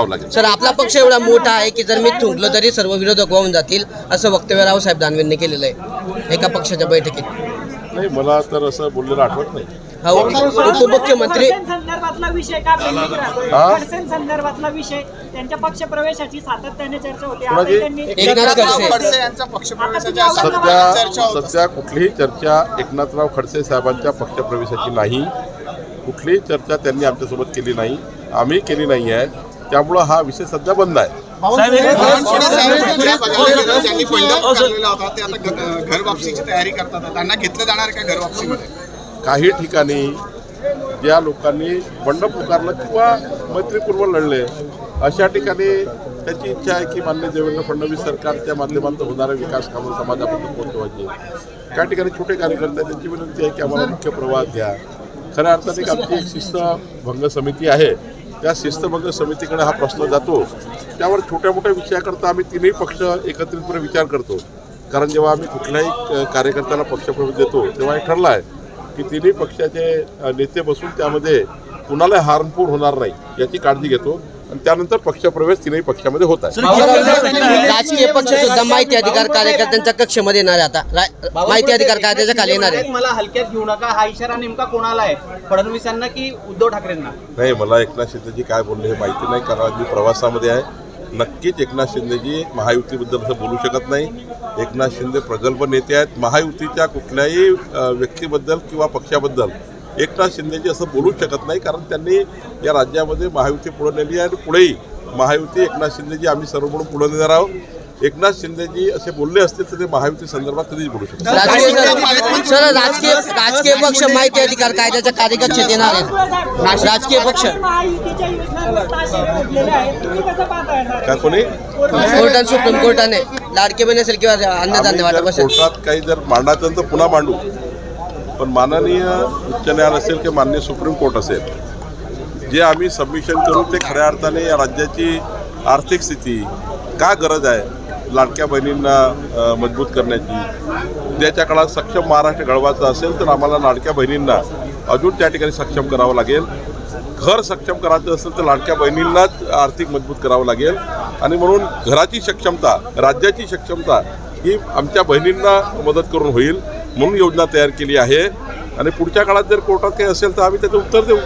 करावं लागेल. सर, आपला पक्ष एवढा मोठा आहे की जर मी थुंकलो तरी सर्व विरोधक वाहून जातील, असं वक्तव्य रावसाहेब दानवेंनी केलेलं आहे एका पक्षाच्या बैठकीत. नाही, मला तर असं बोललेलं आठवत नाही. हा उपमुख्यमंत्री संदर्भातला विषय का खडसें संदर्भातला विषय त्यांच्या पक्ष प्रवेशाची सातत्याने चर्चा होते. कोणाची? एकनाथ खडसे यांचा पक्षप्रवेशाची सध्या कुठलीही चर्चा एकनाथराव खडसे साहेबांच्या पक्षप्रवेशाची नाही. कुठलीही चर्चा त्यांनी आमच्यासोबत केली नाही, आम्ही केली नाही आहे. त्यामुळं हा विषय सध्या बंद आहे. त्यांनी बंडल काढलेला होता, ते आता घर वापसीची तयारी करतात. त्यांना घेतलं जाणार का घर वापसीमध्ये? काही ठिकाणी ज्या लोकांनी बंड पुकारलं किंवा मैत्रीपूर्व लढले, अशा ठिकाणी त्याची इच्छा आहे की माननीय देवेंद्र फडणवीस सरकारच्या माध्यमातून होणारे विकास कामं समाजापर्यंत पोहोचवायचे. काही ठिकाणी छोटे कार्यकर्ते आहेत, त्यांची विनंती आहे की आम्हाला मुख्य प्रवाहात घ्या. खऱ्या अर्थाने आमची एक शिस्तभंग समिती आहे, त्या शिस्तभंग समितीकडे हा प्रश्न जातो. त्यावर छोट्या मोठ्या विषयाकरता आम्ही तिन्ही पक्ष एकत्रितपणे विचार करतो. कारण जेव्हा आम्ही कुठल्याही कार्यकर्त्याला पक्षप्रवेश देतो तेव्हा हे ठरलं आहे की तिन्ही पक्षाचे नेते बसून त्यामध्ये कुणाला हार्मफुल होणार नाही याची काळजी घेतो आणि त्यानंतर पक्षप्रवेश तिन्ही पक्षामध्ये होत आहे. राजकीय पक्ष सुद्धा माहिती अधिकार कार्यकर्त्यांच्या कक्षेमध्ये येणार आहे. आता माहिती अधिकार कायद्याच्या खाली येणार आहे. मला हलक्यात घेऊ नका हा इशारा नेमका कोणाला आहे, फडणवीसांना की उद्धव ठाकरेंना? नाही, मला एकनाथ शिंदेजी काय बोलले हे माहिती नाही, कारण मी प्रवासामध्ये आहे. नक्कीच एकनाथ शिंदेजी महायुतीबद्दल असं बोलू शकत नाही. एकनाथ शिंदे प्रगल्भ नेते आहेत. महायुतीच्या कुठल्याही व्यक्तीबद्दल किंवा पक्षाबद्दल एकनाथ शिंदेजी असं बोलू शकत नाही, कारण त्यांनी या राज्यामध्ये महायुती पुढे नेली आहे आणि पुढेही महायुती एकनाथ शिंदेजी आम्ही सर्व म्हणून पुढे नेणार आहोत. एकनाथ शिंदेजी असे बोलले असतील तर ते महायुती संदर्भात कधीच बोलू शकतात. राजकीय पक्ष माहिती अधिकार कायद्याच्या कार्यकक्षेत येणार आहेत. राजकीय पक्ष काय कोणी कोर्टाने, सुप्रीम कोर्टाने लाडके बहीण असेल किंवा अन्नधान्य वाटप असेल, कोर्टात काही जर मांडायचं तर पुन्हा मांडू. पण माननीय उच्च न्यायालय असेल किंवा माननीय सुप्रीम कोर्ट असेल, जे आम्ही सबमिशन करू ते खऱ्या अर्थाने या राज्याची आर्थिक स्थिती का गरज आहे लाडक्या बहिणींना मजबूत करण्याची, उद्याच्या काळात सक्षम महाराष्ट्र घडवायचा असेल तर आम्हाला लाडक्या बहिणींना अजून त्या ठिकाणी सक्षम करावं लागेल. घर सक्षम करायचं असेल तर लाडक्या बहिणींनाच आर्थिक मजबूत करावं लागेल. आणि म्हणून घराची सक्षमता, राज्याची सक्षमता ही आमच्या बहिणींना मदत करून होईल म्हणून योजना तयार केली आहे. आणि पुढच्या काळात जर कोर्टात काही असेल तर आम्ही त्याचं उत्तर देऊ.